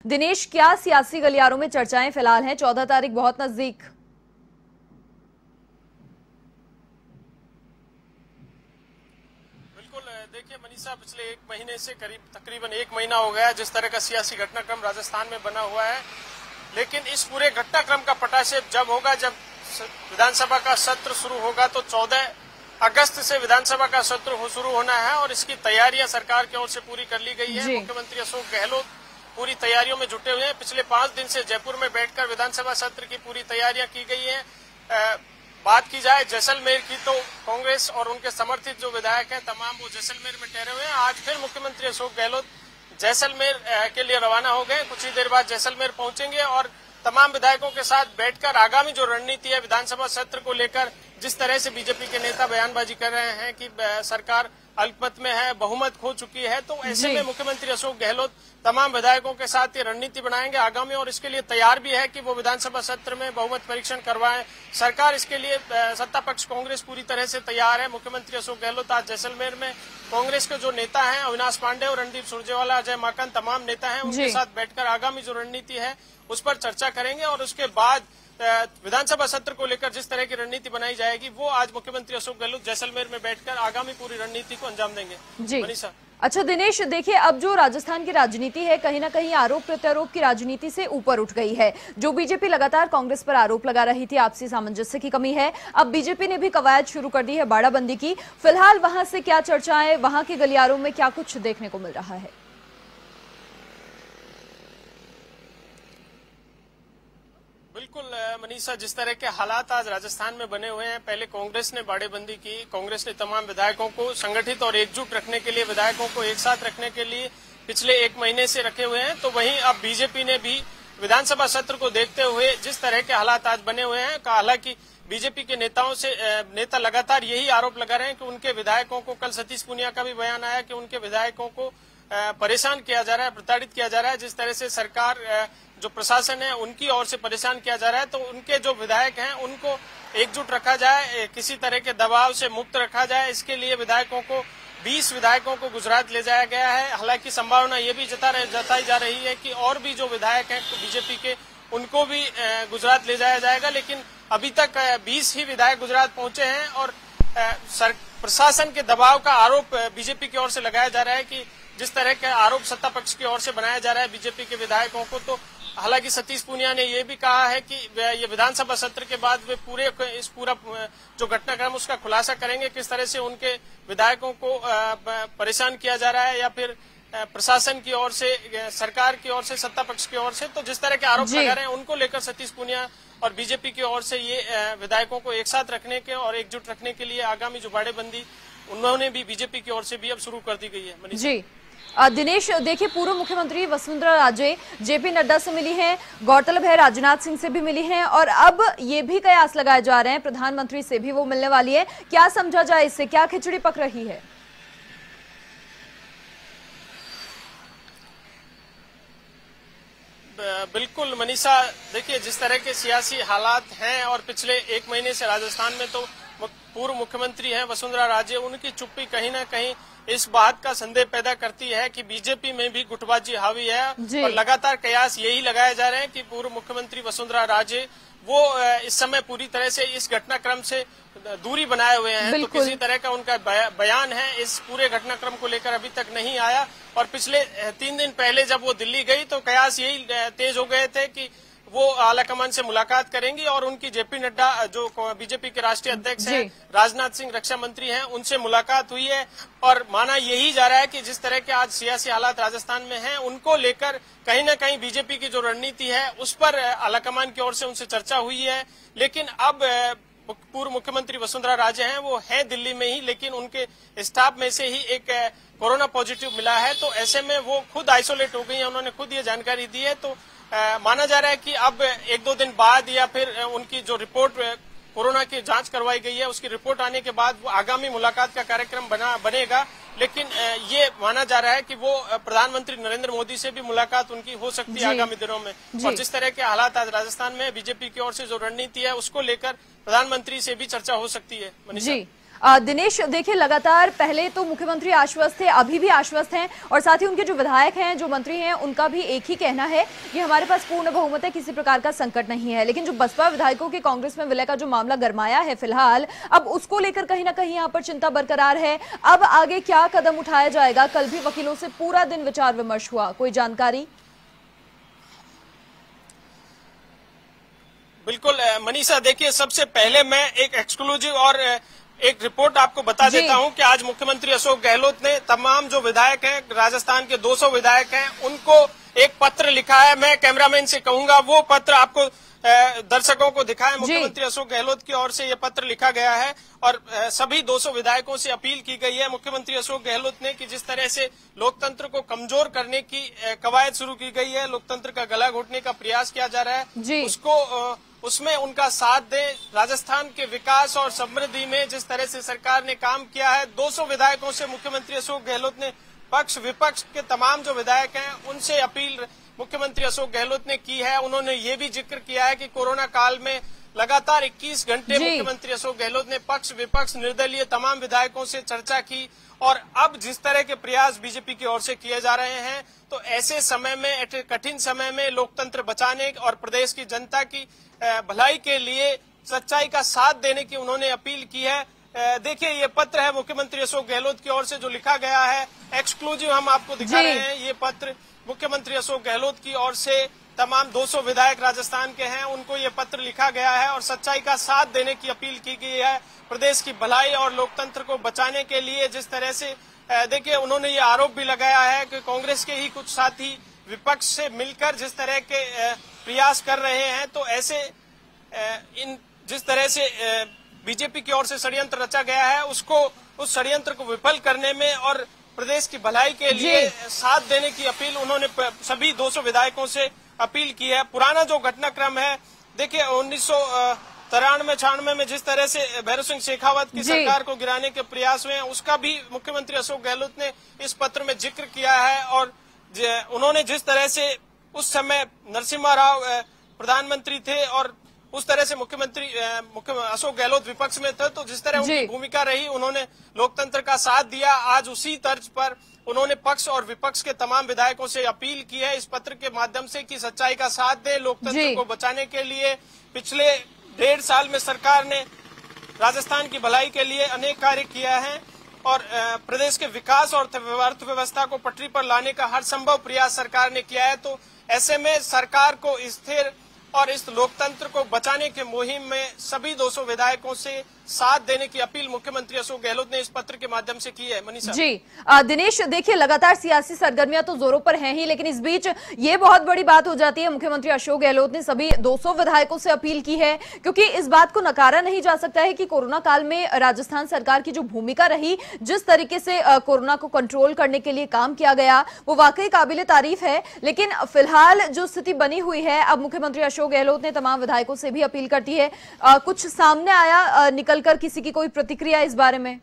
दिनेश, क्या सियासी गलियारों में चर्चाएं फिलहाल हैं? 14 तारीख बहुत नजदीक। बिल्कुल, देखिए मनीषा, पिछले एक महीने से तकरीबन एक महीना हो गया जिस तरह का सियासी घटनाक्रम राजस्थान में बना हुआ है। लेकिन इस पूरे घटनाक्रम का पटाक्षेप जब होगा, जब विधानसभा का सत्र शुरू होगा, तो 14 अगस्त से विधानसभा का सत्र शुरू होना है और इसकी तैयारियां सरकार की ओर से पूरी कर ली गई है। मुख्यमंत्री अशोक गहलोत पूरी तैयारियों में जुटे हुए हैं। पिछले 5 दिन से जयपुर में बैठकर विधानसभा सत्र की पूरी तैयारियां की गई हैं। बात की जाए जैसलमेर की, तो कांग्रेस और उनके समर्थित जो विधायक हैं तमाम वो जैसलमेर में ठहरे हुए हैं। आज फिर मुख्यमंत्री अशोक गहलोत जैसलमेर के लिए रवाना हो गए। कुछ ही देर बाद जैसलमेर पहुंचेंगे और तमाम विधायकों के साथ बैठकर आगामी जो रणनीति है विधानसभा सत्र को लेकर, जिस तरह से बीजेपी के नेता बयानबाजी कर रहे हैं कि सरकार अल्पमत में है, बहुमत खो चुकी है, तो ऐसे में मुख्यमंत्री अशोक गहलोत तमाम विधायकों के साथ ये रणनीति बनाएंगे आगामी, और इसके लिए तैयार भी है कि वो विधानसभा सत्र में बहुमत परीक्षण करवाएं। सरकार इसके लिए, सत्ता पक्ष कांग्रेस पूरी तरह से तैयार है। मुख्यमंत्री अशोक गहलोत आज जैसलमेर में कांग्रेस के जो नेता हैं अविनाश पांडे और रणदीप सुरजेवाला, अजय माकन, तमाम नेता हैं, उनके साथ बैठकर आगामी जो रणनीति है उस पर चर्चा करेंगे और उसके बाद विधानसभा सत्र को लेकर जिस तरह की रणनीति बनाई जाएगी वो आज मुख्यमंत्री अशोक गहलोत जैसलमेर में बैठकर आगामी पूरी रणनीति को अंजाम देंगे। जी मनीषा। अच्छा दिनेश, देखिए अब जो राजस्थान की राजनीति है कहीं ना कहीं आरोप प्रत्यारोप की राजनीति से ऊपर उठ गई है। जो बीजेपी लगातार कांग्रेस पर आरोप लगा रही थी आपसी सामंजस्य की कमी है, अब बीजेपी ने भी कवायद शुरू कर दी है बाड़ाबंदी की। फिलहाल वहां से क्या चर्चाएं, वहां के गलियारों में क्या कुछ देखने को मिल रहा है? बिल्कुल मनीषा, जिस तरह के हालात आज राजस्थान में बने हुए हैं, पहले कांग्रेस ने बाड़ेबंदी की, कांग्रेस ने तमाम विधायकों को संगठित और एकजुट रखने के लिए, विधायकों को एक साथ रखने के लिए पिछले एक महीने से रखे हुए हैं, तो वहीं अब बीजेपी ने भी विधानसभा सत्र को देखते हुए जिस तरह के हालात आज बने हुए हैं, हालांकि बीजेपी के नेता लगातार यही आरोप लगा रहे हैं कि उनके विधायकों को, कल सतीश पूनिया का भी बयान आया कि उनके विधायकों को परेशान किया जा रहा है, प्रताड़ित किया जा रहा है। जिस तरह से सरकार, जो प्रशासन है उनकी ओर से परेशान किया जा रहा है, तो उनके जो विधायक हैं उनको एकजुट रखा जाए, किसी तरह के दबाव से मुक्त रखा जाए। इसके लिए विधायकों को, 20 विधायकों को गुजरात ले जाया गया है। हालांकि संभावना ये भी जताई जा रही है कि और भी जो विधायक हैं बीजेपी के, उनको भी गुजरात ले जाया जाएगा, लेकिन अभी तक 20 ही विधायक गुजरात पहुंचे हैं और प्रशासन के दबाव का आरोप बीजेपी की ओर से लगाया जा रहा है कि जिस तरह के आरोप सत्ता पक्ष की ओर से बनाया जा रहा है बीजेपी के विधायकों को, तो हालांकि सतीश पूनिया ने यह भी कहा है कि ये विधानसभा सत्र के बाद वे पूरा जो घटनाक्रम उसका खुलासा करेंगे, किस तरह से उनके विधायकों को परेशान किया जा रहा है या फिर प्रशासन की ओर से, सरकार की ओर से, सत्ता पक्ष की ओर से। तो जिस तरह के आरोप लगा रहे हैं उनको लेकर सतीश पूनिया और बीजेपी की ओर से ये विधायकों को एक साथ रखने के और एकजुट रखने के लिए आगामी जो बाड़ेबंदी उन्होंने भी बीजेपी की ओर से भी अब शुरू कर दी गई है। जी दिनेश, देखिए पूर्व मुख्यमंत्री वसुंधरा राजे जेपी नड्डा से मिली हैं, गौरतलब है राजनाथ सिंह से भी मिली हैं और अब ये भी कयास लगाए जा रहे हैं प्रधानमंत्री से भी वो मिलने वाली है। क्या समझा जाए इससे, क्या खिचड़ी पक रही है? बिल्कुल मनीषा, देखिए जिस तरह के सियासी हालात हैं और पिछले एक महीने से राजस्थान में, तो पूर्व मुख्यमंत्री हैं वसुंधरा राजे, उनकी चुप्पी कहीं ना कहीं इस बात का संदेह पैदा करती है कि बीजेपी में भी गुटबाजी हावी है और लगातार कयास यही लगाए जा रहे हैं कि पूर्व मुख्यमंत्री वसुंधरा राजे वो इस समय पूरी तरह से इस घटनाक्रम से दूरी बनाए हुए हैं, तो किसी तरह का उनका बयान है इस पूरे घटनाक्रम को लेकर अभी तक नहीं आया। और पिछले 3 दिन पहले जब वो दिल्ली गई तो कयास यही तेज हो गए थे कि वो आलाकमान से मुलाकात करेंगी और उनकी जेपी नड्डा, जो बीजेपी के राष्ट्रीय अध्यक्ष हैं, राजनाथ सिंह रक्षा मंत्री हैं, उनसे मुलाकात हुई है और माना यही जा रहा है कि जिस तरह के आज सियासी हालात राजस्थान में हैं उनको लेकर कहीं न कहीं बीजेपी की जो रणनीति है उस पर आलाकमान की ओर से उनसे चर्चा हुई है। लेकिन अब पूर्व मुख्यमंत्री वसुंधरा राजे हैं, वो है दिल्ली में ही, लेकिन उनके स्टाफ में से ही एक कोरोना पॉजिटिव मिला है, तो ऐसे में वो खुद आइसोलेट हो गई है, उन्होंने खुद ये जानकारी दी है। तो माना जा रहा है कि अब 1-2 दिन बाद या फिर उनकी जो रिपोर्ट कोरोना की जांच करवाई गई है उसकी रिपोर्ट आने के बाद वो आगामी मुलाकात का कार्यक्रम बनेगा। लेकिन ये माना जा रहा है कि वो प्रधानमंत्री नरेंद्र मोदी से भी मुलाकात उनकी हो सकती है आगामी दिनों में। और जिस तरह के हालात आज राजस्थान में बीजेपी की ओर से जो रणनीति है उसको लेकर प्रधानमंत्री से भी चर्चा हो सकती है। जी दिनेश, देखिए लगातार पहले तो मुख्यमंत्री आश्वस्त थे, अभी भी आश्वस्त हैं और साथ ही उनके जो विधायक हैं, जो मंत्री हैं, उनका भी एक ही कहना है कि हमारे पास पूर्ण बहुमत है, किसी प्रकार का संकट नहीं है। लेकिन जो बसपा विधायकों के कांग्रेस में विलय का जो मामला गरमाया है फिलहाल, अब उसको लेकर कहीं ना कहीं यहाँ पर चिंता बरकरार है। अब आगे क्या कदम उठाया जाएगा? कल भी वकीलों से पूरा दिन विचार विमर्श हुआ, कोई जानकारी? बिल्कुल मनीषा, देखिए सबसे पहले मैं एक एक्सक्लूसिव और एक रिपोर्ट आपको बता देता हूं कि आज मुख्यमंत्री अशोक गहलोत ने तमाम जो विधायक हैं, राजस्थान के 200 विधायक हैं, उनको एक पत्र लिखा है। मैं कैमरामैन से कहूंगा वो पत्र आपको दर्शकों को दिखाएं। मुख्यमंत्री अशोक गहलोत की ओर से ये पत्र लिखा गया है और सभी 200 विधायकों से अपील की गई है मुख्यमंत्री अशोक गहलोत ने कि जिस तरह से लोकतंत्र को कमजोर करने की कवायद शुरू की गई है, लोकतंत्र का गला घोटने का प्रयास किया जा रहा है, उसमें उनका साथ दें। राजस्थान के विकास और समृद्धि में जिस तरह से सरकार ने काम किया है, 200 विधायकों से मुख्यमंत्री अशोक गहलोत ने पक्ष विपक्ष के तमाम जो विधायक हैं उनसे अपील मुख्यमंत्री अशोक गहलोत ने की है। उन्होंने ये भी जिक्र किया है कि कोरोना काल में लगातार 21 घंटे मुख्यमंत्री अशोक गहलोत ने पक्ष विपक्ष निर्दलीय तमाम विधायकों से चर्चा की और अब जिस तरह के प्रयास बीजेपी की ओर से किए जा रहे हैं, तो ऐसे समय में, कठिन समय में लोकतंत्र बचाने और प्रदेश की जनता की भलाई के लिए सच्चाई का साथ देने की उन्होंने अपील की है। देखिए ये पत्र है मुख्यमंत्री अशोक गहलोत की ओर से जो लिखा गया है, एक्सक्लूसिव हम आपको दिखा रहे हैं। ये पत्र मुख्यमंत्री अशोक गहलोत की ओर से तमाम 200 विधायक राजस्थान के हैं, उनको ये पत्र लिखा गया है और सच्चाई का साथ देने की अपील की गई है प्रदेश की भलाई और लोकतंत्र को बचाने के लिए। जिस तरह से देखिए उन्होंने ये आरोप भी लगाया है कि कांग्रेस के ही कुछ साथी विपक्ष से मिलकर जिस तरह के प्रयास कर रहे हैं, तो ऐसे जिस तरह से बीजेपी की ओर से षड्यंत्र रचा गया है, उस षड्यंत्र को विफल करने में और प्रदेश की भलाई के लिए साथ देने की अपील उन्होंने सभी 200 विधायकों से अपील की है। पुराना जो घटनाक्रम है, देखिए 1993-96 में जिस तरह से भैरव सिंह शेखावत की सरकार को गिराने के प्रयास हुए हैं, उसका भी मुख्यमंत्री अशोक गहलोत ने इस पत्र में जिक्र किया है और उन्होंने जिस तरह से उस समय नरसिम्हा राव प्रधानमंत्री थे और उस तरह से मुख्यमंत्री अशोक गहलोत विपक्ष में थे, तो जिस तरह उनकी भूमिका रही, उन्होंने लोकतंत्र का साथ दिया। आज उसी तर्ज पर उन्होंने पक्ष और विपक्ष के तमाम विधायकों से अपील की है इस पत्र के माध्यम से कि सच्चाई का साथ दें लोकतंत्र को बचाने के लिए। पिछले 1.5 साल में सरकार ने राजस्थान की भलाई के लिए अनेक कार्य किया है और प्रदेश के विकास और अर्थव्यवस्था को पटरी पर लाने का हर संभव प्रयास सरकार ने किया है। तो ऐसे में सरकार को स्थिर और इस लोकतंत्र को बचाने के मुहिम में सभी 200 विधायकों से साथ देने की अपील मुख्यमंत्री अशोक गहलोत ने इस पत्र के माध्यम से की है। मनीषा जी, दिनेश, देखिए लगातार सियासी सरगर्मियां तो जोरों पर हैं ही, लेकिन इस बीच ये बहुत बड़ी बात हो जाती है। मुख्यमंत्री अशोक गहलोत ने सभी 200 विधायकों से अपील की है, क्योंकि इस बात को नकारा नहीं जा सकता है कि कोरोना काल में राजस्थान सरकार की जो भूमिका रही, जिस तरीके से कोरोना को कंट्रोल करने के लिए काम किया गया, वो वाकई काबिले तारीफ है। लेकिन फिलहाल जो स्थिति बनी हुई है, अब मुख्यमंत्री अशोक गहलोत ने तमाम विधायकों से भी अपील करती है। कुछ सामने आया निकलकर किसी की कोई प्रतिक्रिया इस बारे में?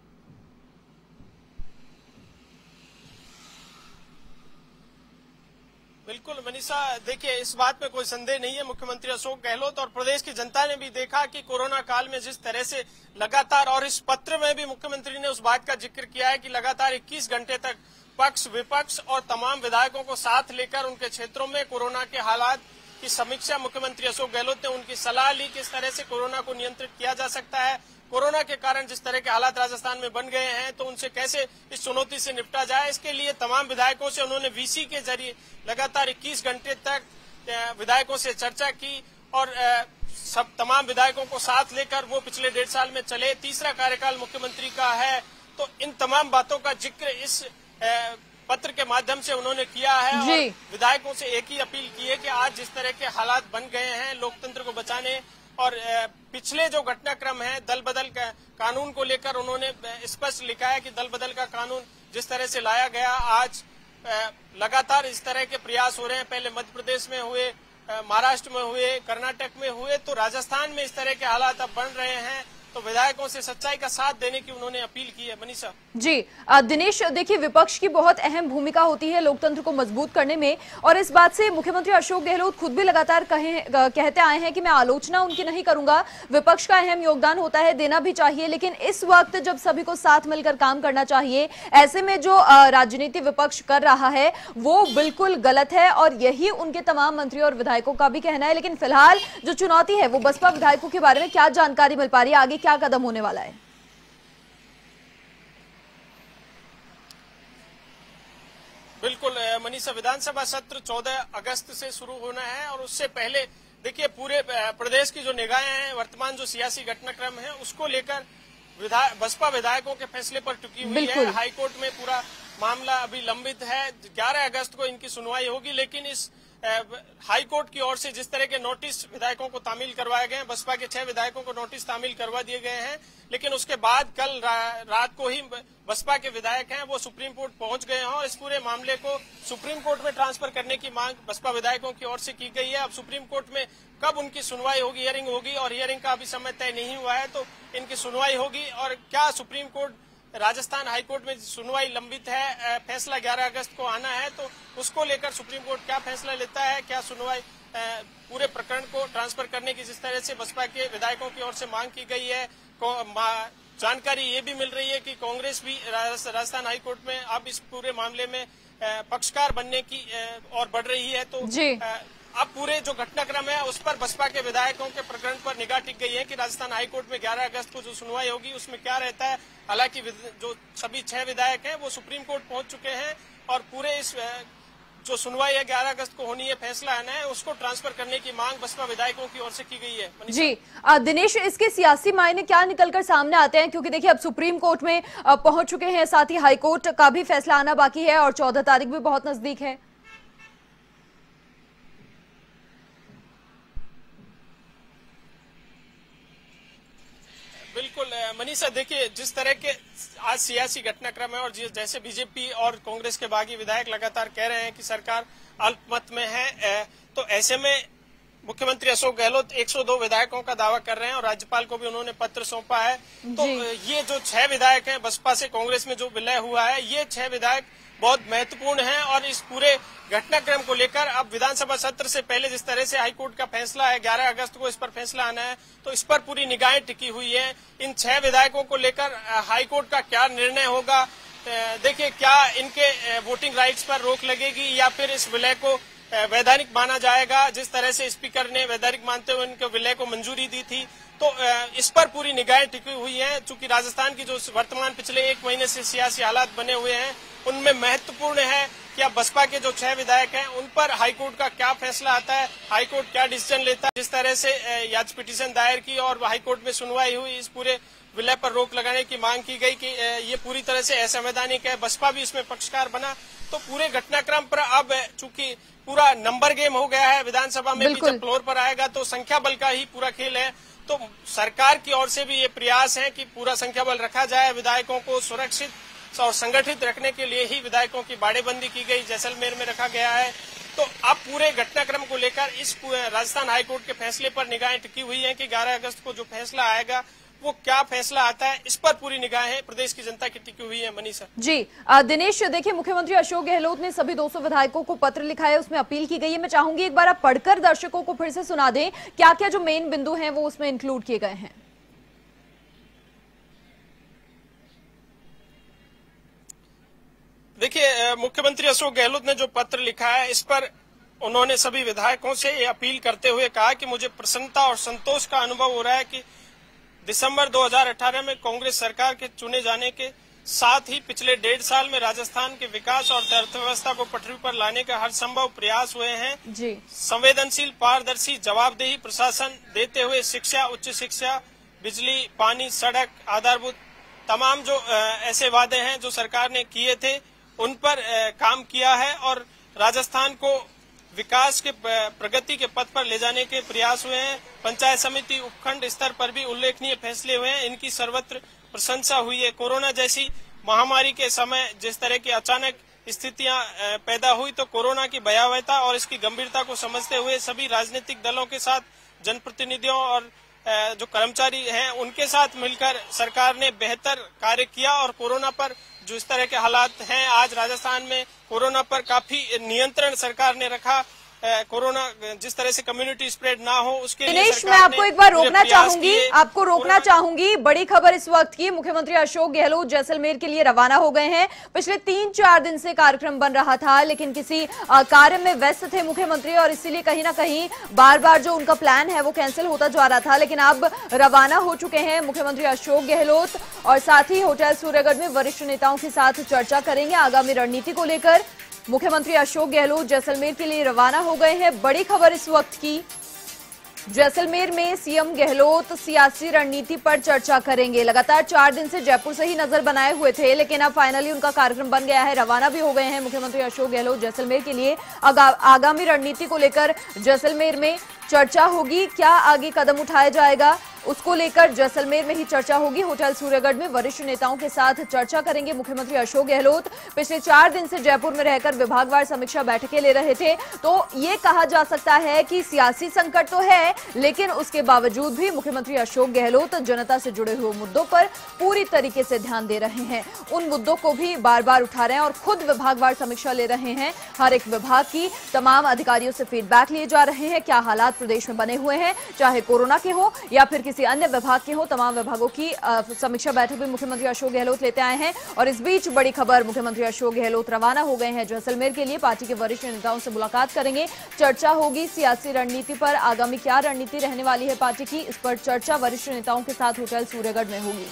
बिल्कुल मनीषा, देखिए इस बात में कोई संदेह नहीं है, मुख्यमंत्री अशोक गहलोत और प्रदेश की जनता ने भी देखा कि कोरोना काल में जिस तरह से लगातार, और इस पत्र में भी मुख्यमंत्री ने उस बात का जिक्र किया है कि लगातार 21 घंटे तक पक्ष विपक्ष और तमाम विधायकों को साथ लेकर उनके क्षेत्रों में कोरोना के हालात की समीक्षा मुख्यमंत्री अशोक गहलोत ने उनकी सलाह ली, किस तरह से कोरोना को नियंत्रित किया जा सकता है, कोरोना के कारण जिस तरह के हालात राजस्थान में बन गए हैं, तो उनसे कैसे इस चुनौती से निपटा जाए। इसके लिए तमाम विधायकों से उन्होंने वीसी के जरिए लगातार 21 घंटे तक विधायकों से चर्चा की और सब तमाम विधायकों को साथ लेकर वो पिछले 1.5 साल में चले। तीसरा कार्यकाल मुख्यमंत्री का है, तो इन तमाम बातों का जिक्र इस पत्र के माध्यम से उन्होंने किया है और विधायकों से एक ही अपील की है कि आज जिस तरह के हालात बन गए हैं लोकतंत्र को बचाने और पिछले जो घटनाक्रम है दल बदल का कानून को लेकर उन्होंने स्पष्ट लिखा है कि दल बदल का कानून जिस तरह से लाया गया, आज लगातार इस तरह के प्रयास हो रहे हैं। पहले मध्य प्रदेश में हुए, महाराष्ट्र में हुए, कर्नाटक में हुए, तो राजस्थान में इस तरह के हालात अब बन रहे हैं। तो विधायकों से सच्चाई का साथ देने की उन्होंने अपील की है। मनीषा जी दिनेश, देखिए विपक्ष की बहुत अहम भूमिका होती है लोकतंत्र को मजबूत करने में, और इस बात से मुख्यमंत्री अशोक गहलोत खुद भी लगातार कहते आए हैं कि मैं आलोचना उनकी नहीं करूंगा, विपक्ष का अहम योगदान होता है, देना भी चाहिए, लेकिन इस वक्त जब सभी को साथ मिलकर काम करना चाहिए, ऐसे में जो राजनीति विपक्ष कर रहा है वो बिल्कुल गलत है, और यही उनके तमाम मंत्री और विधायकों का भी कहना है। लेकिन फिलहाल जो चुनौती है वो बसपा विधायकों के बारे में क्या जानकारी मिल पा रही है, आगे क्या कदम होने वाला है? बिल्कुल मनीषा, विधानसभा सत्र 14 अगस्त से शुरू होना है और उससे पहले देखिए पूरे प्रदेश की जो निगाहें हैं, वर्तमान जो सियासी घटनाक्रम है उसको लेकर बसपा विधायकों के फैसले पर टिकी हुई है। हाईकोर्ट में पूरा मामला अभी लंबित है, 11 अगस्त को इनकी सुनवाई होगी। लेकिन इस हाईकोर्ट की ओर से जिस तरह के नोटिस विधायकों को तामील करवाए गए हैं, बसपा के 6 विधायकों को नोटिस तामील करवा दिए गए हैं, लेकिन उसके बाद कल रात को ही बसपा के विधायक हैं वो सुप्रीम कोर्ट पहुंच गए हैं और इस पूरे मामले को सुप्रीम कोर्ट में ट्रांसफर करने की मांग बसपा विधायकों की ओर से की गई है। अब सुप्रीम कोर्ट में कब उनकी सुनवाई होगी, हियरिंग होगी, और हियरिंग का अभी समय तय नहीं हुआ है, तो इनकी सुनवाई होगी। और क्या सुप्रीम कोर्ट, राजस्थान हाईकोर्ट में सुनवाई लंबित है, फैसला 11 अगस्त को आना है, तो उसको लेकर सुप्रीम कोर्ट क्या फैसला लेता है, क्या सुनवाई पूरे प्रकरण को ट्रांसफर करने की जिस तरह से बसपा के विधायकों की ओर से मांग की गई है, जानकारी ये भी मिल रही है कि कांग्रेस भी राजस्थान हाईकोर्ट में अब इस पूरे मामले में पक्षकार बनने की और बढ़ रही है। तो अब पूरे जो घटनाक्रम है उस पर बसपा के विधायकों के प्रकरण पर निगाह टिक गई है कि राजस्थान हाईकोर्ट में 11 अगस्त को जो सुनवाई होगी उसमें क्या रहता है। हालांकि जो सभी 6 विधायक हैं वो सुप्रीम कोर्ट पहुंच चुके हैं और पूरे इस जो सुनवाई है 11 अगस्त को होनी है, फैसला आना है, उसको ट्रांसफर करने की मांग बसपा विधायकों की ओर से की गई है। जी दिनेश, इसके सियासी मायने क्या निकलकर सामने आते हैं, क्योंकि देखिए अब सुप्रीम कोर्ट में पहुंच चुके हैं, साथ ही हाईकोर्ट का भी फैसला आना बाकी है और 14 तारीख भी बहुत नजदीक है। बिल्कुल मनीषा, देखिए जिस तरह के आज सियासी घटनाक्रम है और जैसे बीजेपी और कांग्रेस के बागी विधायक लगातार कह रहे हैं कि सरकार अल्पमत में है, तो ऐसे में मुख्यमंत्री अशोक गहलोत 102 विधायकों का दावा कर रहे हैं और राज्यपाल को भी उन्होंने पत्र सौंपा है। तो ये जो 6 विधायक हैं बसपा से कांग्रेस में जो विलय हुआ है, ये 6 विधायक बहुत महत्वपूर्ण है और इस पूरे घटनाक्रम को लेकर अब विधानसभा सत्र से पहले जिस तरह से हाईकोर्ट का फैसला है, 11 अगस्त को इस पर फैसला आना है, तो इस पर पूरी निगाहें टिकी हुई है। इन 6 विधायकों को लेकर हाईकोर्ट का क्या निर्णय होगा, देखिए क्या इनके वोटिंग राइट्स पर रोक लगेगी या फिर इस विलय को वैधानिक माना जाएगा। जिस तरह से स्पीकर ने वैधानिक मानते हुए इनके विलय को मंजूरी दी थी, तो इस पर पूरी निगाहें टिकी हुई हैं। चूंकि राजस्थान की जो वर्तमान पिछले 1 महीने से सियासी हालात बने हुए हैं उनमें महत्वपूर्ण है कि अब बसपा के जो 6 विधायक हैं उन पर हाईकोर्ट का क्या फैसला आता है, हाईकोर्ट क्या डिसीजन लेता है। जिस तरह से याचिका पिटीशन दायर की और हाईकोर्ट में सुनवाई हुई, इस पूरे विलय पर रोक लगाने की मांग की गई कि ये पूरी तरह से असंवैधानिक है, बसपा भी इसमें पक्षकार बना। तो पूरे घटनाक्रम पर अब चूंकि पूरा नंबर गेम हो गया है, विधानसभा में भी जब फ्लोर पर आएगा तो संख्या बल का ही पूरा खेल है, तो सरकार की ओर से भी ये प्रयास है कि पूरा संख्या बल रखा जाए, विधायकों को सुरक्षित और संगठित रखने के लिए ही विधायकों की बाड़ेबंदी की गई, जैसलमेर में रखा गया है। तो अब पूरे घटनाक्रम को लेकर इस राजस्थान हाईकोर्ट के फैसले पर निगाहें टिकी हुई हैं कि 11 अगस्त को जो फैसला आएगा वो क्या फैसला आता है, इस पर पूरी निगाहें प्रदेश की जनता की टिकी हुई है। मनीषा जी दिनेश, देखिए मुख्यमंत्री अशोक गहलोत ने सभी 200 विधायकों को पत्र लिखा है, उसमें अपील की गई है। मैं चाहूंगी एक बार आप पढ़कर दर्शकों को फिर से सुना दें क्या क्या जो मेन बिंदु हैं वो उसमें इंक्लूड किए गए हैं। देखिए मुख्यमंत्री अशोक गहलोत ने जो पत्र लिखा है इस पर उन्होंने सभी विधायकों से ये अपील करते हुए कहा कि मुझे प्रसन्नता और संतोष का अनुभव हो रहा है कि दिसंबर 2018 में कांग्रेस सरकार के चुने जाने के साथ ही पिछले 1.5 साल में राजस्थान के विकास और अर्थव्यवस्था को पटरी पर लाने का हर संभव प्रयास हुए हैं। संवेदनशील, पारदर्शी, जवाबदेही प्रशासन देते हुए शिक्षा, उच्च शिक्षा, बिजली, पानी, सड़क, आधारभूत तमाम जो ऐसे वादे हैं जो सरकार ने किए थे उन पर काम किया है और राजस्थान को विकास के प्रगति के पथ पर ले जाने के प्रयास हुए हैं। पंचायत समिति, उपखंड स्तर पर भी उल्लेखनीय फैसले हुए हैं, इनकी सर्वत्र प्रशंसा हुई है। कोरोना जैसी महामारी के समय जिस तरह की अचानक स्थितियां पैदा हुई, तो कोरोना की भयावहता और इसकी गंभीरता को समझते हुए सभी राजनीतिक दलों के साथ जनप्रतिनिधियों और जो कर्मचारी हैं उनके साथ मिलकर सरकार ने बेहतर कार्य किया और कोरोना पर जो इस तरह के हालात हैं, आज राजस्थान में कोरोना पर काफी नियंत्रण सरकार ने रखा। कोरोना जिस तरह से कम्युनिटी स्प्रेड ना हो उसके लिए दिनेश, मैं आपको एक बार रोकना चाहूंगी। बड़ी खबर इस वक्त की, मुख्यमंत्री अशोक गहलोत जैसलमेर के लिए रवाना हो गए हैं। पिछले 3-4 दिन से कार्यक्रम बन रहा था, लेकिन किसी कार्य में व्यस्त थे मुख्यमंत्री और इसीलिए कहीं ना कहीं बार बार जो उनका प्लान है वो कैंसिल होता जा रहा था। लेकिन अब रवाना हो चुके हैं मुख्यमंत्री अशोक गहलोत और साथ ही होटल सूर्यगढ़ में वरिष्ठ नेताओं के साथ चर्चा करेंगे आगामी रणनीति को लेकर। मुख्यमंत्री अशोक गहलोत जैसलमेर के लिए रवाना हो गए हैं। बड़ी खबर इस वक्त की, जैसलमेर में सीएम गहलोत सियासी रणनीति पर चर्चा करेंगे। लगातार 4 दिन से जयपुर से ही नजर बनाए हुए थे, लेकिन अब फाइनली उनका कार्यक्रम बन गया है, रवाना भी हो गए हैं मुख्यमंत्री अशोक गहलोत जैसलमेर के लिए। आगामी रणनीति को लेकर जैसलमेर में चर्चा होगी, क्या आगे कदम उठाया जाएगा उसको लेकर जैसलमेर में ही चर्चा होगी। होटल सूर्यगढ़ में वरिष्ठ नेताओं के साथ चर्चा करेंगे मुख्यमंत्री अशोक गहलोत। पिछले 4 दिन से जयपुर में रहकर विभागवार समीक्षा बैठकें ले रहे थे, तो ये कहा जा सकता है कि सियासी संकट तो है, लेकिन उसके बावजूद भी मुख्यमंत्री अशोक गहलोत जनता से जुड़े हुए मुद्दों पर पूरी तरीके से ध्यान दे रहे हैं। उन मुद्दों को भी बार बार उठा रहे हैं और खुद विभागवार समीक्षा ले रहे हैं। हर एक विभाग की तमाम अधिकारियों से फीडबैक लिए जा रहे हैं, क्या हालात प्रदेश में बने हुए हैं, चाहे कोरोना के हो या फिर किसी अन्य विभाग के हो। तमाम विभागों की समीक्षा बैठक भी मुख्यमंत्री अशोक गहलोत लेते आए हैं। और इस बीच बड़ी खबर, मुख्यमंत्री अशोक गहलोत रवाना हो गए हैं जैसलमेर के लिए। पार्टी के वरिष्ठ नेताओं से मुलाकात करेंगे, चर्चा होगी सियासी रणनीति पर। आगामी क्या रणनीति रहने वाली है पार्टी की, इस पर चर्चा वरिष्ठ नेताओं के साथ होटल सूर्यगढ़ में होगी।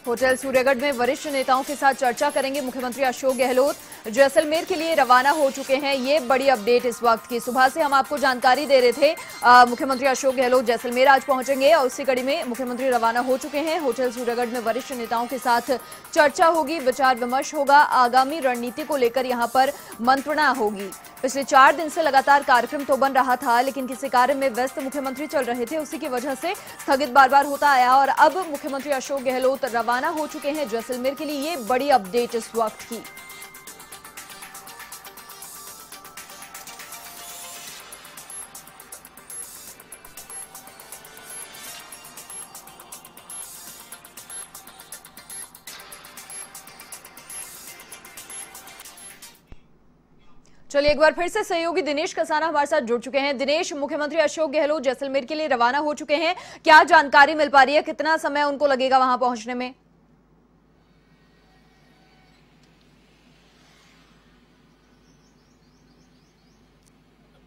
होटल सूर्यगढ़ में वरिष्ठ नेताओं के साथ चर्चा करेंगे मुख्यमंत्री अशोक गहलोत। जैसलमेर के लिए रवाना हो चुके हैं, ये बड़ी अपडेट इस वक्त की। सुबह से हम आपको जानकारी दे रहे थे मुख्यमंत्री अशोक गहलोत जैसलमेर आज पहुंचेंगे और उसी कड़ी में मुख्यमंत्री रवाना हो चुके हैं। होटल सूर्यगढ़ में वरिष्ठ नेताओं के साथ चर्चा होगी, विचार विमर्श होगा, आगामी रणनीति को लेकर यहाँ पर मंत्रणा होगी। पिछले 4 दिन से लगातार कार्यक्रम तो बन रहा था, लेकिन किसी कार्य में व्यस्त मुख्यमंत्री चल रहे थे, उसी की वजह से स्थगित बार बार होता आया और अब मुख्यमंत्री अशोक गहलोत रवाना हो चुके हैं जैसलमेर के लिए। ये बड़ी अपडेट इस वक्त की। चलिए एक बार फिर से सहयोगी दिनेश कसाना हमारे साथ जुड़ चुके हैं। दिनेश, मुख्यमंत्री अशोक गहलोत जैसलमेर के लिए रवाना हो चुके हैं, क्या जानकारी मिल पा रही है, कितना समय उनको लगेगा वहां पहुंचने में?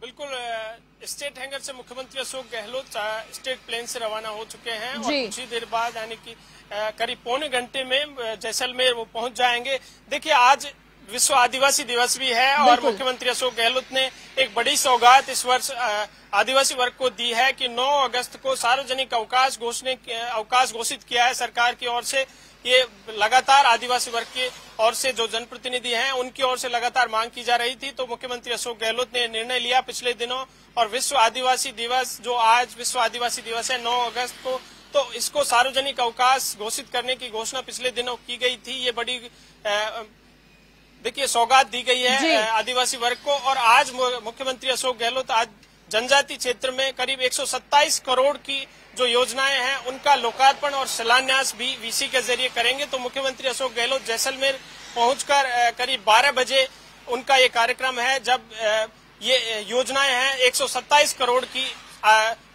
बिल्कुल, स्टेट हैंगर से मुख्यमंत्री अशोक गहलोत स्टेट प्लेन से रवाना हो चुके हैं और कुछ ही देर बाद यानी कि करीब पौने घंटे में जैसलमेर वो पहुंच जाएंगे। देखिए, आज विश्व आदिवासी दिवस भी है और मुख्यमंत्री अशोक गहलोत ने एक बड़ी सौगात इस वर्ष आदिवासी वर्ग को दी है कि 9 अगस्त को सार्वजनिक अवकाश घोषित किया है सरकार की ओर से। ये लगातार आदिवासी वर्ग की ओर से जो जनप्रतिनिधि हैं उनकी ओर से लगातार मांग की जा रही थी, तो मुख्यमंत्री अशोक गहलोत ने निर्णय लिया पिछले दिनों और विश्व आदिवासी दिवस जो आज विश्व आदिवासी दिवस है 9 अगस्त को, तो इसको सार्वजनिक अवकाश घोषित करने की घोषणा पिछले दिनों की गई थी। ये बड़ी देखिए सौगात दी गई है आदिवासी वर्ग को। और आज मुख्यमंत्री अशोक गहलोत आज जनजाति क्षेत्र में करीब 127 करोड़ की जो योजनाएं हैं उनका लोकार्पण और शिलान्यास भी वीसी के जरिए करेंगे। तो मुख्यमंत्री अशोक गहलोत जैसलमेर पहुंचकर करीब 12 बजे उनका ये कार्यक्रम है, जब ये योजनाएं हैं 127 करोड़ की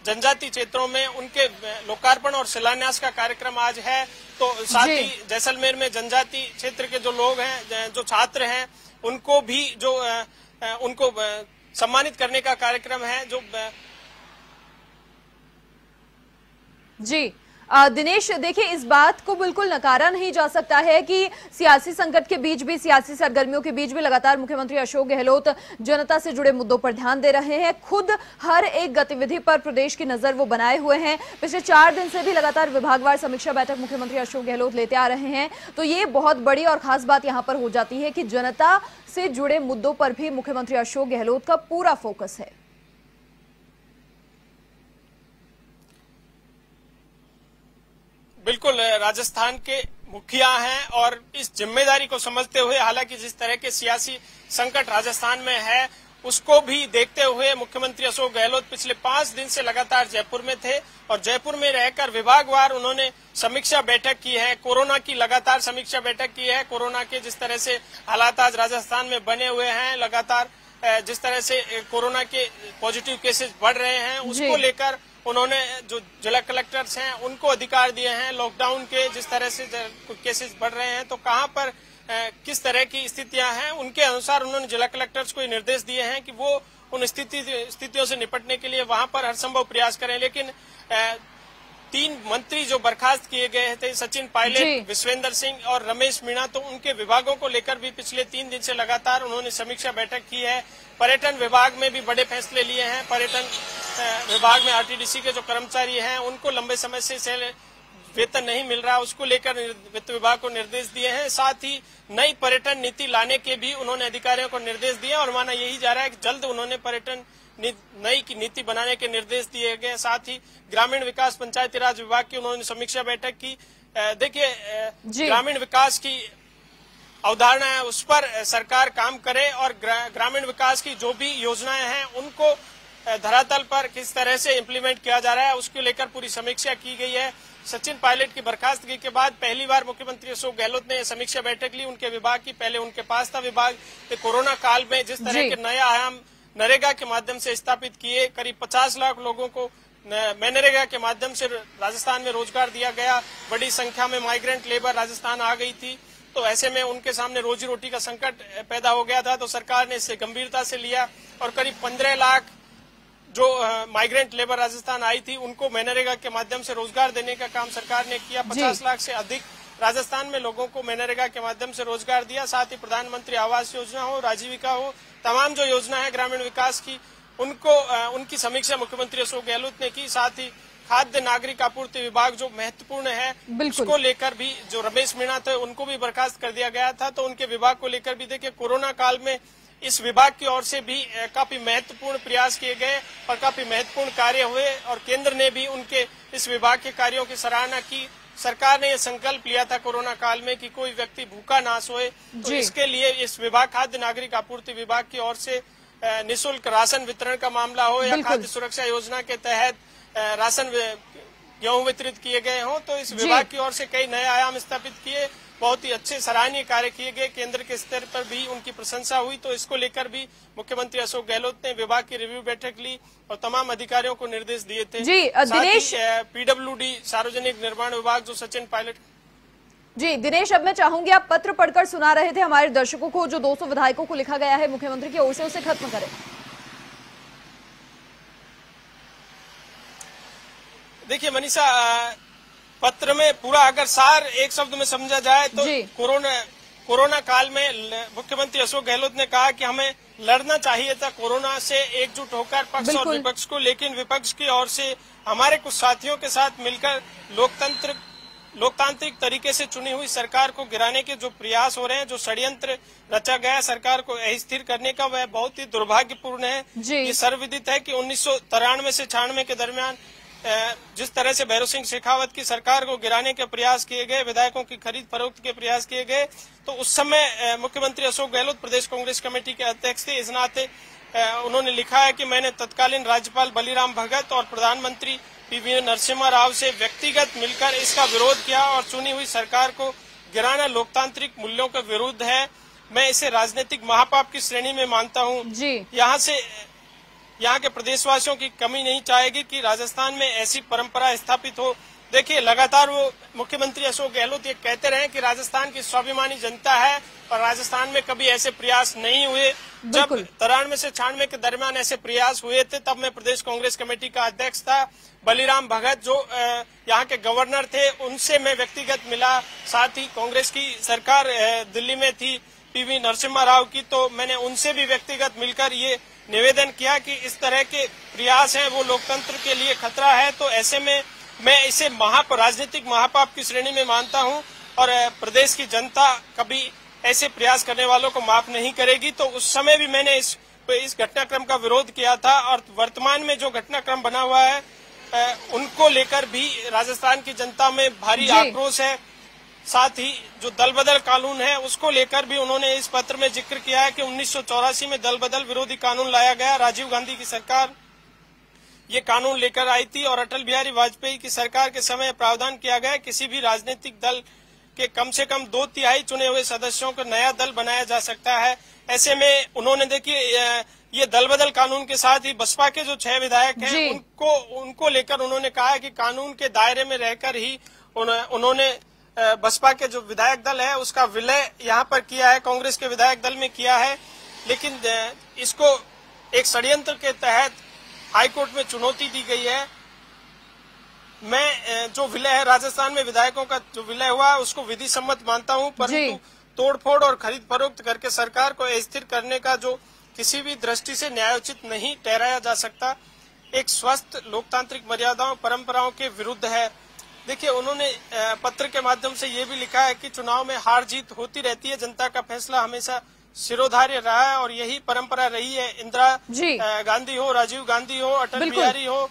जनजाति क्षेत्रों में उनके लोकार्पण और शिलान्यास का कार्यक्रम आज है। तो साथ ही जैसलमेर में जनजाति क्षेत्र के जो लोग हैं, जो छात्र हैं, उनको भी जो उनको सम्मानित करने का कार्यक्रम है। जो जी दिनेश, देखिए इस बात को बिल्कुल नकारा नहीं जा सकता है कि सियासी संकट के बीच भी, सियासी सरगर्मियों के बीच भी लगातार मुख्यमंत्री अशोक गहलोत जनता से जुड़े मुद्दों पर ध्यान दे रहे हैं। खुद हर एक गतिविधि पर प्रदेश की नजर वो बनाए हुए हैं। पिछले 4 दिन से भी लगातार विभागवार समीक्षा बैठक मुख्यमंत्री अशोक गहलोत लेते आ रहे हैं। तो ये बहुत बड़ी और खास बात यहाँ पर हो जाती है कि जनता से जुड़े मुद्दों पर भी मुख्यमंत्री अशोक गहलोत का पूरा फोकस है। बिल्कुल राजस्थान के मुखिया हैं और इस जिम्मेदारी को समझते हुए, हालांकि जिस तरह के सियासी संकट राजस्थान में है उसको भी देखते हुए मुख्यमंत्री अशोक गहलोत पिछले 5 दिन से लगातार जयपुर में थे और जयपुर में रहकर विभागवार उन्होंने समीक्षा बैठक की है। कोरोना की लगातार समीक्षा बैठक की है। कोरोना के जिस तरह से हालात आज राजस्थान में बने हुए हैं, लगातार जिस तरह से कोरोना के पॉजिटिव केसेस बढ़ रहे हैं, उसको लेकर उन्होंने जो जिला कलेक्टर्स हैं उनको अधिकार दिए हैं। लॉकडाउन के जिस तरह से केसेस बढ़ रहे हैं तो कहां पर किस तरह की स्थितियां हैं, उनके अनुसार उन्होंने जिला कलेक्टर्स को निर्देश दिए हैं कि वो उन स्थितियों से निपटने के लिए वहां पर हर संभव प्रयास करें। लेकिन 3 मंत्री जो बर्खास्त किए गए थे, सचिन पायलट, विश्वेंद्र सिंह और रमेश मीणा, तो उनके विभागों को लेकर भी पिछले 3 दिन से लगातार उन्होंने समीक्षा बैठक की है। पर्यटन विभाग में भी बड़े फैसले लिए हैं। पर्यटन विभाग में आरटीडीसी के जो कर्मचारी हैं उनको लंबे समय से वेतन नहीं मिल रहा, उसको लेकर वित्त विभाग को निर्देश दिए हैं। साथ ही नई पर्यटन नीति लाने के भी उन्होंने अधिकारियों को निर्देश दिए और माना यही जा रहा है कि जल्द उन्होंने पर्यटन नई की नीति बनाने के निर्देश दिए गए। साथ ही ग्रामीण विकास पंचायती राज विभाग की उन्होंने समीक्षा बैठक की। देखिए, ग्रामीण विकास की अवधारणा है उस पर सरकार काम करे और ग्रामीण विकास की जो भी योजनाएं हैं उनको धरातल पर किस तरह से इम्प्लीमेंट किया जा रहा है उसको लेकर पूरी समीक्षा की गई है। सचिन पायलट की बर्खास्तगी के बाद पहली बार मुख्यमंत्री अशोक गहलोत ने समीक्षा बैठक ली उनके विभाग की। पहले उनके पास था विभाग, कोरोना काल में जिस तरह के नया आयाम नरेगा के माध्यम से स्थापित किए, करीब 50 लाख लोगों को मनरेगा के माध्यम से राजस्थान में रोजगार दिया गया। बड़ी संख्या में माइग्रेंट लेबर राजस्थान आ गई थी, तो ऐसे में उनके सामने रोजी रोटी का संकट पैदा हो गया था। तो सरकार ने इसे गंभीरता से लिया और करीब 15 लाख जो माइग्रेंट लेबर राजस्थान आई थी उनको मनरेगा के माध्यम से रोजगार देने का काम सरकार ने किया। 50 लाख से अधिक राजस्थान में लोगों को मनरेगा के माध्यम से रोजगार दिया। साथ ही प्रधानमंत्री आवास योजना हो, राजीविका हो, तमाम जो योजना है ग्रामीण विकास की उनको उनकी समीक्षा मुख्यमंत्री अशोक गहलोत ने की। साथ ही खाद्य नागरिक आपूर्ति विभाग जो महत्वपूर्ण है उसको लेकर भी जो रमेश मीणा थे उनको भी बर्खास्त कर दिया गया था। तो उनके विभाग को लेकर भी देखिए कोरोना काल में इस विभाग की ओर से भी काफी महत्वपूर्ण प्रयास किए गए और काफी महत्वपूर्ण कार्य हुए और केंद्र ने भी उनके इस विभाग के कार्यों की सराहना की। सरकार ने यह संकल्प लिया था कोरोना काल में कि कोई व्यक्ति भूखा ना सोए, तो इसके लिए इस विभाग खाद्य नागरिक आपूर्ति विभाग की ओर से निःशुल्क राशन वितरण का मामला हो या खाद्य सुरक्षा योजना के तहत राशन गेहूं वितरित किए गए हों, तो इस विभाग की ओर से कई नए आयाम स्थापित किए। बहुत ही अच्छे सराहनीय कार्य किए गए, केंद्र के स्तर पर भी उनकी प्रशंसा हुई। तो इसको लेकर भी मुख्यमंत्री अशोक गहलोत ने विभाग की रिव्यू बैठक ली और तमाम अधिकारियों को निर्देश दिए थे। जी दिनेश, पीडब्ल्यूडी सार्वजनिक निर्माण विभाग जो सचिन पायलट। जी दिनेश, अब मैं चाहूंगी आप पत्र पढ़कर सुना रहे थे हमारे दर्शकों को, जो 200 विधायकों को लिखा गया है मुख्यमंत्री की ओर से, उसे खत्म करें। देखिए मनीषा, पत्र में पूरा अगर सार एक शब्द में समझा जाए तो कोरोना काल में मुख्यमंत्री अशोक गहलोत ने कहा कि हमें लड़ना चाहिए था कोरोना से एकजुट होकर पक्ष और विपक्ष को, लेकिन विपक्ष की ओर से हमारे कुछ साथियों के साथ मिलकर लोकतांत्रिक तरीके से चुनी हुई सरकार को गिराने के जो प्रयास हो रहे हैं, जो षड्यंत्र रचा गया सरकार को अस्थिर करने का, वह बहुत ही दुर्भाग्यपूर्ण है। ये सर्वविदित है कि 1993 से 96 के दरमियान जिस तरह से भैरव सिंह शेखावत की सरकार को गिराने के प्रयास किए गए, विधायकों की खरीद फरोख्त के प्रयास किए गए, तो उस समय मुख्यमंत्री अशोक गहलोत प्रदेश कांग्रेस कमेटी के अध्यक्ष थे। इस नाते उन्होंने लिखा है कि मैंने तत्कालीन राज्यपाल बलीराम भगत और प्रधानमंत्री पीवी नरसिम्हा राव से व्यक्तिगत मिलकर इसका विरोध किया और चुनी हुई सरकार को गिराना लोकतांत्रिक मूल्यों के विरुद्ध है। मैं इसे राजनीतिक महापाप की श्रेणी में मानता हूँ। यहाँ के प्रदेशवासियों की कमी नहीं चाहेगी कि राजस्थान में ऐसी परंपरा स्थापित हो। देखिए, लगातार वो मुख्यमंत्री अशोक गहलोत ये कहते रहे कि राजस्थान की स्वाभिमानी जनता है और राजस्थान में कभी ऐसे प्रयास नहीं हुए। जब 93 से 96 के दरमियान ऐसे प्रयास हुए थे तब मैं प्रदेश कांग्रेस कमेटी का अध्यक्ष था। बलीराम भगत जो यहाँ के गवर्नर थे उनसे मैं व्यक्तिगत मिला। साथ ही कांग्रेस की सरकार दिल्ली में थी पीवी नरसिम्हा राव की, तो मैंने उनसे भी व्यक्तिगत मिलकर ये निवेदन किया कि इस तरह के प्रयास हैं वो लोकतंत्र के लिए खतरा है। तो ऐसे में मैं इसे राजनीतिक महापाप की श्रेणी में मानता हूं और प्रदेश की जनता कभी ऐसे प्रयास करने वालों को माफ नहीं करेगी। तो उस समय भी मैंने इस घटनाक्रम का विरोध किया था और वर्तमान में जो घटनाक्रम बना हुआ है उनको लेकर भी राजस्थान की जनता में भारी आक्रोश है। साथ ही जो दल बदल कानून है उसको लेकर भी उन्होंने इस पत्र में जिक्र किया है कि 1984 में दल बदल विरोधी कानून लाया गया। राजीव गांधी की सरकार ये कानून लेकर आई थी और अटल बिहारी वाजपेयी की सरकार के समय प्रावधान किया गया किसी भी राजनीतिक दल के कम से कम 2/3 चुने हुए सदस्यों को नया दल बनाया जा सकता है। ऐसे में उन्होंने देखिए ये दल बदल कानून के साथ ही बसपा के जो 6 विधायक हैं उनको लेकर उन्होंने कहा है कि कानून के दायरे में रहकर ही उन्होंने बसपा के जो विधायक दल है उसका विलय यहाँ पर किया है, कांग्रेस के विधायक दल में किया है। लेकिन इसको एक षड्यंत्र के तहत हाईकोर्ट में चुनौती दी गई है। मैं जो विलय है राजस्थान में विधायकों का जो विलय हुआ है उसको विधि सम्मत मानता हूं, परंतु तोड़फोड़ और खरीद फरोख्त करके सरकार को अस्थिर करने का जो किसी भी दृष्टि से न्यायोचित नहीं ठहराया जा सकता, एक स्वस्थ लोकतांत्रिक मर्यादाओं परंपराओं के विरुद्ध है। देखिए उन्होंने पत्र के माध्यम से ये भी लिखा है कि चुनाव में हार जीत होती रहती है, जनता का फैसला हमेशा सिरोधार्य रहा है और यही परंपरा रही है। इंदिरा गांधी हो, राजीव गांधी हो, अटल बिहारी हो,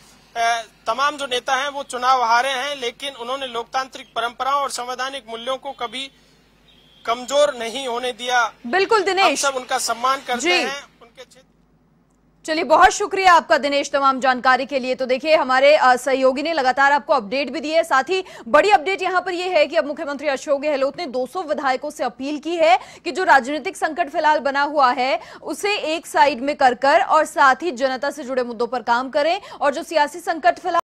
तमाम जो नेता हैं वो चुनाव हारे हैं, लेकिन उन्होंने लोकतांत्रिक परंपराओं और संवैधानिक मूल्यों को कभी कमजोर नहीं होने दिया। बिल्कुल दिनेश, हम सब उनका सम्मान करते हैं। उनके क्षेत्र चलिए, बहुत शुक्रिया आपका दिनेश तमाम जानकारी के लिए। तो देखिए हमारे सहयोगी ने लगातार आपको अपडेट भी दी है। साथ ही बड़ी अपडेट यहां पर यह है कि अब मुख्यमंत्री अशोक गहलोत ने 200 विधायकों से अपील की है कि जो राजनीतिक संकट फिलहाल बना हुआ है उसे एक साइड में कर और साथ ही जनता से जुड़े मुद्दों पर काम करें और जो सियासी संकट फिलहाल